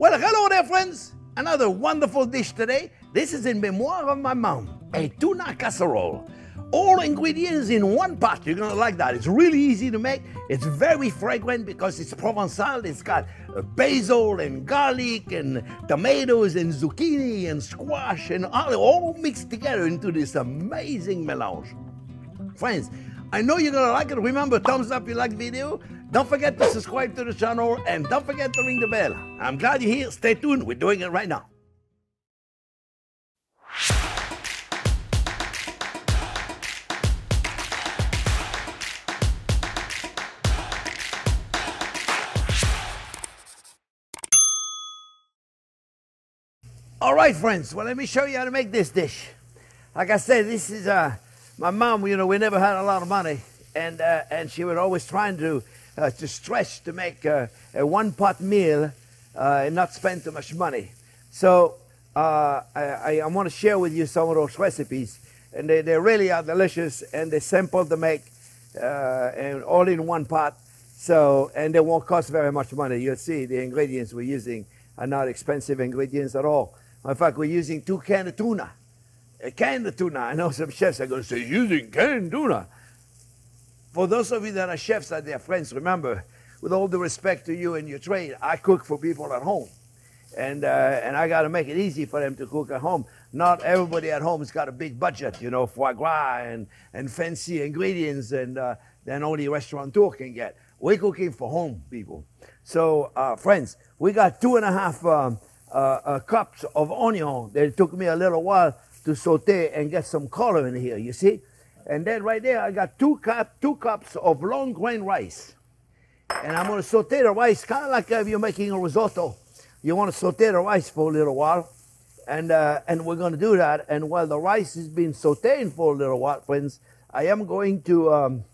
Well, hello there, friends. Another wonderful dish today. This is in memoir of my mom, a tuna casserole. All ingredients in one pot. You're gonna like that. It's really easy to make. It's very fragrant because it's Provençal. It's got basil and garlic and tomatoes and zucchini and squash and all mixed together into this amazing melange. Friends, I know you're gonna like it. Remember, thumbs up if you like the video. Don't forget to subscribe to the channel and don't forget to ring the bell. I'm glad you're here. Stay tuned. We're doing it right now. All right, friends, well, let me show you how to make this dish. Like I said, this is my mom. You know, we never had a lot of money, and she was always trying to stretch to make a one-pot meal and not spend too much money. So I want to share with you some of those recipes, and they really are delicious, and they're simple to make, and all in one pot. So, and they won't cost very much money. You'll see the ingredients we're using are not expensive ingredients at all. In fact, we're using 2 cans of tuna. A can of tuna. I know some chefs are going to say, using canned tuna. For those of you that are chefs and their friends, remember, with all the respect to you and your trade, I cook for people at home. And I got to make it easy for them to cook at home. Not everybody at home has got a big budget, you know, foie gras and fancy ingredients and than only restaurateur can get. We're cooking for home, people. So, friends, we got 2.5 cups of onion. It took me a little while to saute and get some color in here, you see? And then right there, I got 2 cups of long grain rice. And I'm gonna saute the rice, kind of like if you're making a risotto. You wanna saute the rice for a little while. And we're gonna do that. And while the rice is being sauteing for a little while, friends, I am going to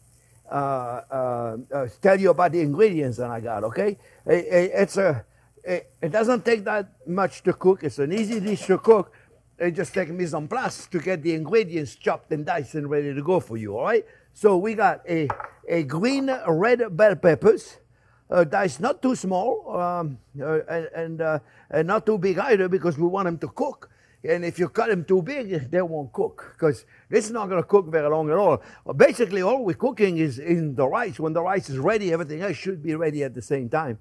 tell you about the ingredients that I got, okay? It doesn't take that much to cook. It's an easy dish to cook. It just takes mise en place to get the ingredients chopped and diced and ready to go for you, all right? So we got a green red bell peppers, diced not too small and not too big either because we want them to cook. And if you cut them too big, they won't cook because this is not going to cook very long at all. Basically, all we're cooking is in the rice. When the rice is ready, everything else should be ready at the same time.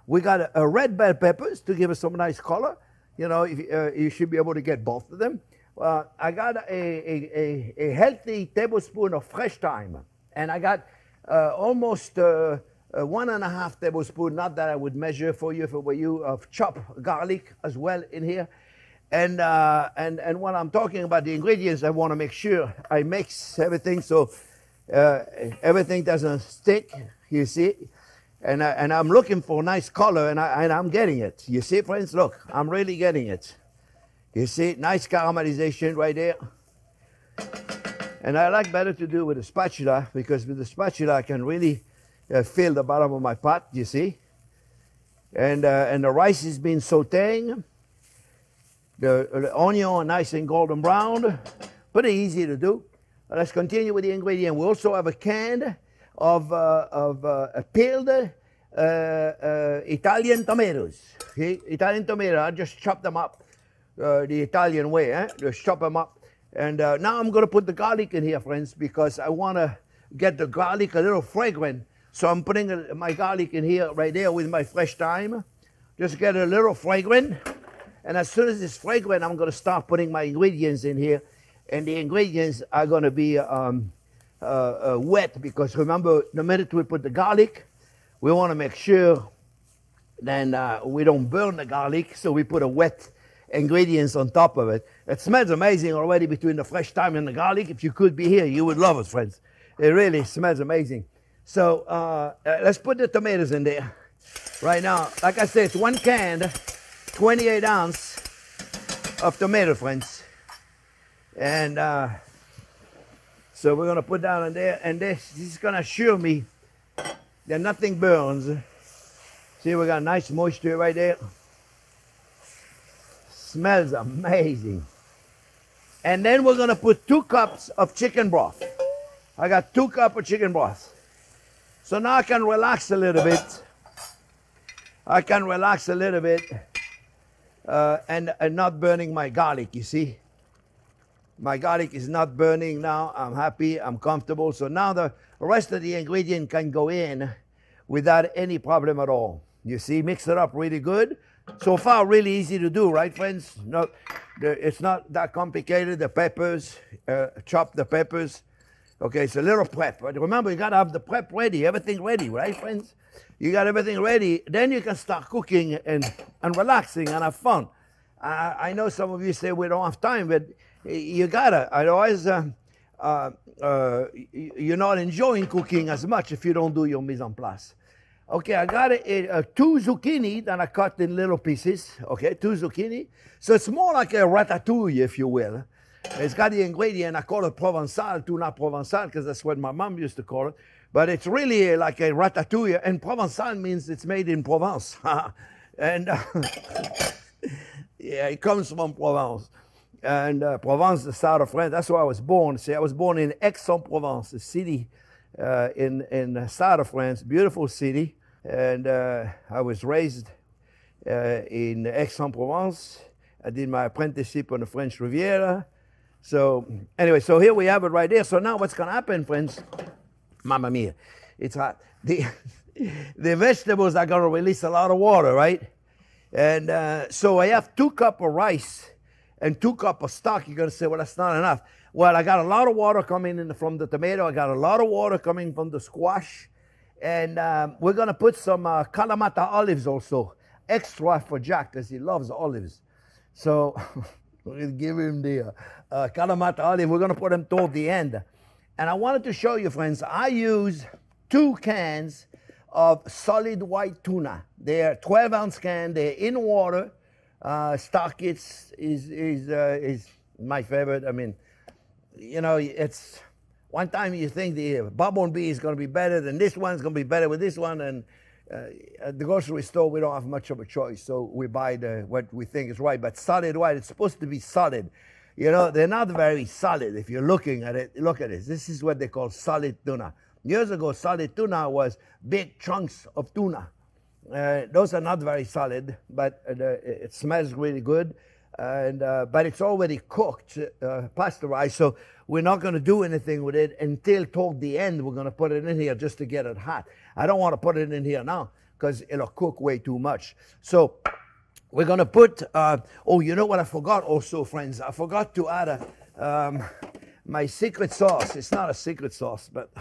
We got a red bell peppers to give us some nice color. You know, you should be able to get both of them. I got a healthy tablespoon of fresh thyme. And I got almost 1.5 tablespoons, not that I would measure for you if it were you, of chopped garlic as well in here. And when I'm talking about the ingredients, I want to make sure I mix everything so everything doesn't stick, you see. And I'm looking for a nice color, and I'm getting it. You see, friends? Look, I'm really getting it. You see, nice caramelization right there. And I like better to do with a spatula, because with the spatula I can really feel the bottom of my pot, you see. And the rice has been sauteing. The onion nice and golden brown. Pretty easy to do. Let's continue with the ingredient. We also have a can of peeled Italian tomatoes. Okay? Italian tomato, I just chop them up the Italian way, just chop them up. And now I'm going to put the garlic in here, friends, because I want to get the garlic a little fragrant. So I'm putting my garlic in here right there with my fresh thyme. Just get a little fragrant. And as soon as it's fragrant, I'm going to start putting my ingredients in here. And the ingredients are going to be wet, because remember, the minute we put the garlic, we want to make sure then we don't burn the garlic, so we put a wet ingredients on top of it. It smells amazing already between the fresh thyme and the garlic. If you could be here, you would love it, friends. It really smells amazing. So let's put the tomatoes in there right now. Like I said, it's 1 can, 28 ounce of tomato, friends. And so we're going to put that in there, and this is going to assure me that nothing burns. See, we got nice moisture right there. Smells amazing. And then we're going to put 2 cups of chicken broth. I got 2 cups of chicken broth. So now I can relax a little bit I can relax a little bit and not burning my garlic, you see. My garlic is not burning now. I'm happy, I'm comfortable. So now the rest of the ingredient can go in without any problem at all. You see, mix it up really good. So far, really easy to do, right, friends? No, it's not that complicated. The peppers, chop the peppers. Okay, it's a little prep. But remember, you got to have the prep ready, everything ready, right, friends? You got everything ready. Then you can start cooking and relaxing and have fun. I know some of you say we don't have time, but you gotta. Otherwise, you're not enjoying cooking as much if you don't do your mise en place. Okay, I got 2 zucchini that I cut in little pieces. Okay, 2 zucchini. So it's more like a ratatouille, if you will. It's got the ingredient, I call it Provençal Tuna Provençal, because that's what my mom used to call it. But it's really like a ratatouille, and Provençal means it's made in Provence. And yeah, it comes from Provence. And Provence, the south of France, that's where I was born. See, I was born in Aix-en-Provence, a city in the south of France, beautiful city. And I was raised in Aix-en-Provence. I did my apprenticeship on the French Riviera. So anyway, so here we have it right there. So now what's going to happen, friends? Mamma mia, it's hot. The vegetables are going to release a lot of water, right? And so I have 2 cups of rice and 2 cups of stock. You're going to say, well, that's not enough. Well, I got a lot of water coming in from the tomato. I got a lot of water coming from the squash. And we're going to put some Kalamata olives also, extra for Jack, because he loves olives. So we're going to give him the Kalamata olive. We're going to put them toward the end. And I wanted to show you, friends, I use 2 cans of solid white tuna. They're 12-ounce can. They're in water. Stock is my favorite. I mean, you know, it's one time you think the Bourbon Bee is going to be better than this one's going to be better with this one. And at the grocery store, we don't have much of a choice. So we buy what we think is right. But solid white, it's supposed to be solid. You know, they're not very solid. If you're looking at it, look at this. This is what they call solid tuna. Years ago, solid tuna was big chunks of tuna. Those are not very solid, but it smells really good. And but it's already cooked, pasteurized, so we're not going to do anything with it until toward the end. We're going to put it in here just to get it hot. I don't want to put it in here now because it'll cook way too much. So we're going to put, oh, you know what I forgot also, friends? I forgot to add my secret sauce. It's not a secret sauce, but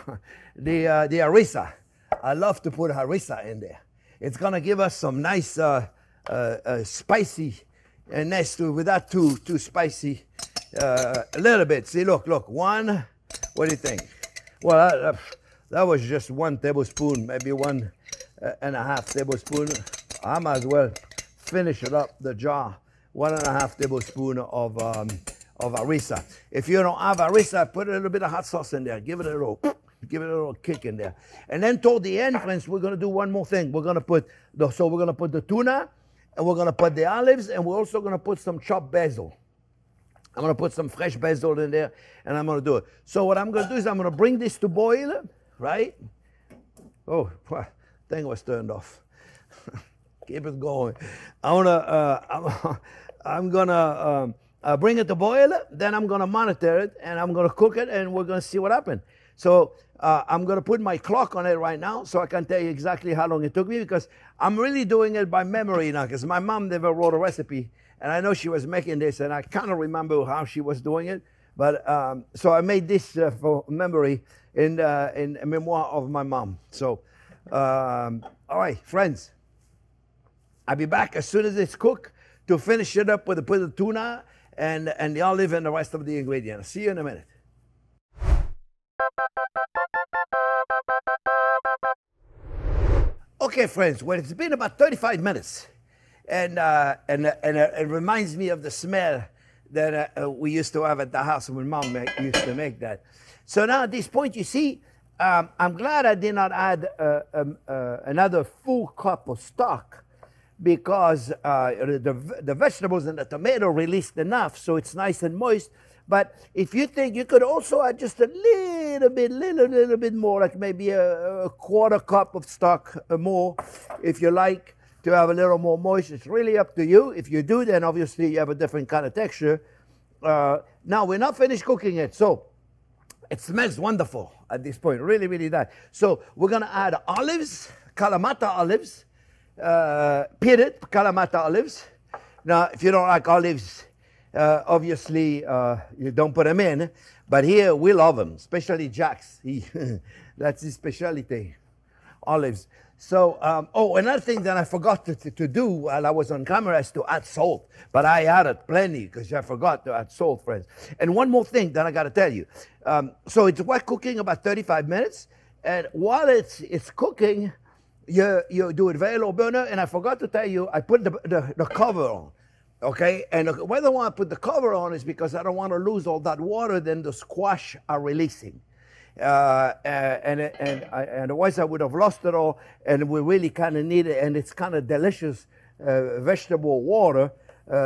the harissa. I love to put harissa in there. It's going to give us some nice spicy ness to, without too spicy. A little bit. See, look. 1. What do you think? Well, that was just 1 tablespoon, maybe 1.5 tablespoon. I might as well finish it up the jar. 1.5 tablespoon of harissa. If you don't have harissa, put a little bit of hot sauce in there. Give it a little kick in there. And then toward the end, friends, we're going to do one more thing. We're going to put the tuna, and we're going to put the olives, and we're also going to put some chopped basil. I'm going to put some fresh basil in there, and I'm going to do it. So what I'm going to do is I'm going to bring this to boil, right? Oh, thing was turned off. Keep it going. I'm going to bring it to boil, then I'm going to monitor it, and I'm going to cook it, and we're going to see what happens. So I'm going to put my clock on it right now so I can tell you exactly how long it took me, because I'm really doing it by memory now, because my mom never wrote a recipe, and I know she was making this, and I kind of remember how she was doing it. But so I made this for memory in memoir of my mom. So, all right, friends, I'll be back as soon as it's cooked to finish it up with the tuna and the olive and the rest of the ingredients. See you in a minute. Okay, friends, well, it's been about 35 minutes, and it reminds me of the smell that we used to have at the house when Mom used to make that. So now at this point, you see, I'm glad I did not add another full cup of stock, because the vegetables and the tomato released enough, so it's nice and moist. But if you think, you could also add just a little bit more, like maybe a 1/4 cup of stock more, if you like. to have a little more moist. It's really up to you. If you do, then obviously you have a different kind of texture. Now, we're not finished cooking it, so it smells wonderful at this point, really, really nice. So we're going to add olives, Kalamata olives, pitted Kalamata olives. Now, if you don't like olives, obviously you don't put them in, but here we love them, especially Jack's. That's his specialty, olives. So, oh, another thing that I forgot to do while I was on camera is to add salt. But I added plenty because I forgot to add salt, friends. And one more thing that I got to tell you. So it's wet cooking about 35 minutes. And while it's cooking, you do it very low burner. And I forgot to tell you, I put the cover on. Okay? And whether I want to put the cover on is because I don't want to lose all that water then the squash are releasing. And otherwise I would have lost it all, and we really kind of need it, and it's kind of delicious vegetable water,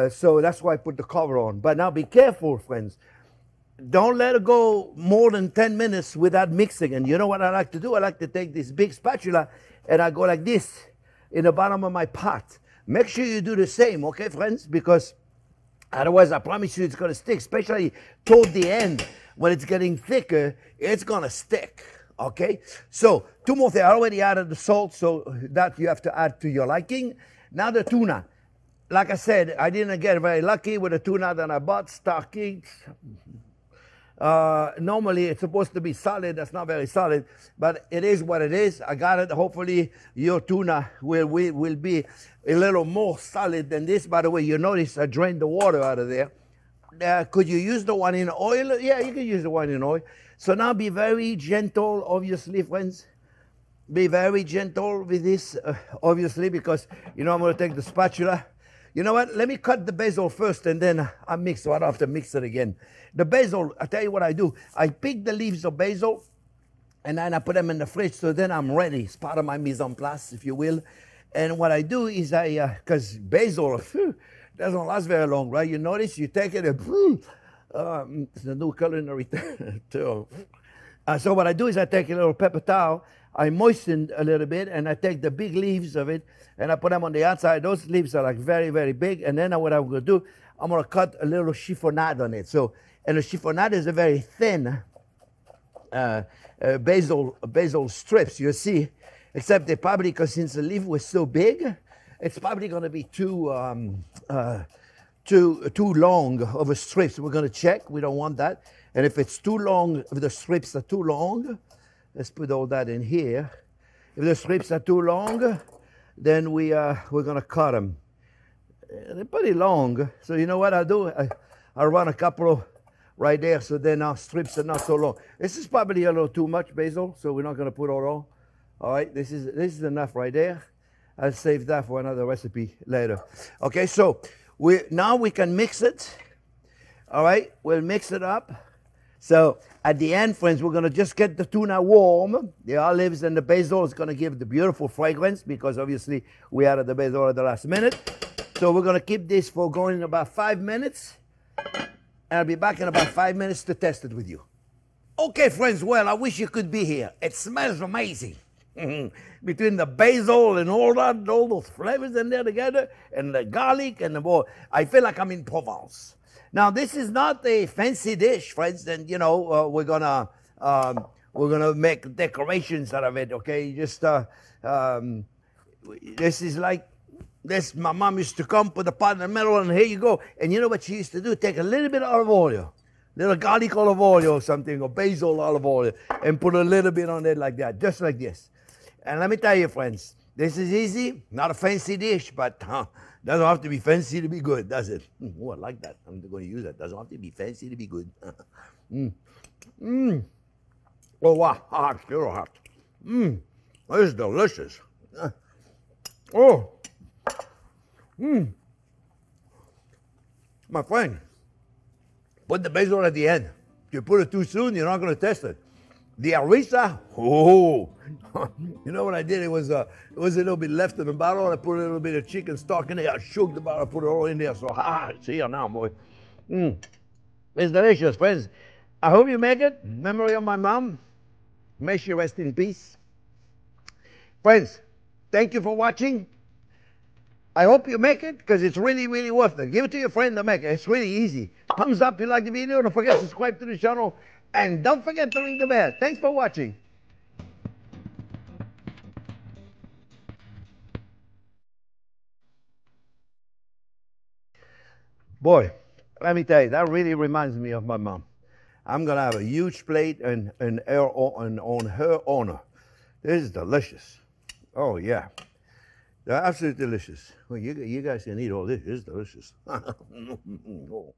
so that's why I put the cover on. But now be careful, friends. Don't let it go more than 10 minutes without mixing. And you know what I like to do? I like to take this big spatula and I go like this in the bottom of my pot. Make sure you do the same, okay, friends? Because otherwise I promise you it's going to stick, especially toward the end. When it's getting thicker, it's going to stick, okay? So, two more things. I already added the salt, so that you have to add to your liking. Now the tuna. Like I said, I didn't get very lucky with the tuna that I bought, stocking. Normally, it's supposed to be solid. That's not very solid, but it is what it is. I got it. Hopefully, your tuna will be a little more solid than this. By the way, you notice I drained the water out of there. Could you use the one in oil? Yeah, you can use the one in oil. So now be very gentle, obviously, friends. Be very gentle with this, obviously, because, you know, I'm going to take the spatula. You know what? Let me cut the basil first, and then I mix, so I don't have to mix it again. The basil, I tell you what I do. I pick the leaves of basil, and then I put them in the fridge, so then I'm ready. It's part of my mise en place, if you will. And what I do is because basil, doesn't last very long, right? You notice, you take it and it's a new culinary term. So what I do is I take a little paper towel, I moisten a little bit, and I take the big leaves of it, and I put them on the outside. Those leaves are like very, very big. And then what I'm going to do, I'm going to cut a little chiffonade on it. So, and the chiffonade is a very thin basil strips, you see, except they probably, because since the leaf was so big, it's probably going to be too long of a strip. So we're going to check. We don't want that. And if it's too long, if the strips are too long, let's put all that in here. If the strips are too long, then we're going to cut them. They're pretty long. So you know what I'll do? I'll run a couple right there, so then our strips are not so long. This is probably a little too much basil, so we're not going to put all. All right, this is enough right there. I'll save that for another recipe later. Okay, so now we can mix it. All right, we'll mix it up. So at the end, friends, we're going to just get the tuna warm. The olives and the basil is going to give the beautiful fragrance because obviously we added the basil at the last minute. So we're going to keep this for going about 5 minutes. And I'll be back in about 5 minutes to test it with you. Okay, friends, well, I wish you could be here. It smells amazing. Between the basil and all those flavors in there together, and the garlic and the more, I feel like I'm in Provence. Now, this is not a fancy dish, friends, and you know we're gonna make decorations out of it. Okay, just this is like this. My mom used to come put the pot in the middle, and here you go. And you know what she used to do? Take a little bit of olive oil, little garlic olive oil or something, or basil olive oil, and put a little bit on it like that, just like this. And let me tell you, friends, this is easy, not a fancy dish, but doesn't have to be fancy to be good, does it? Oh, I like that. I'm going to use that. Doesn't have to be fancy to be good. Oh, wow, hot, still hot. This is delicious. My friend, put the basil at the end. If you put it too soon, you're not going to taste it. The harissa, you know what I did? It was a little bit left in the bottle, and I put a little bit of chicken stock in there. I shook the bottle, put it all in there. So, it's here now, boy. It's delicious, friends. I hope you make it. Memory of my mom. May she rest in peace. Friends, thank you for watching. I hope you make it because it's really, really worth it. Give it to your friend to make it. It's really easy. Thumbs up if you like the video. Don't forget to subscribe to the channel. And don't forget to ring the bell. Thanks for watching. Boy, let me tell you, that really reminds me of my mom. I'm going to have a huge plate and on her honor. This is delicious. Oh, yeah. They're absolutely delicious. Well, you guys can eat all this. It's delicious. Oh.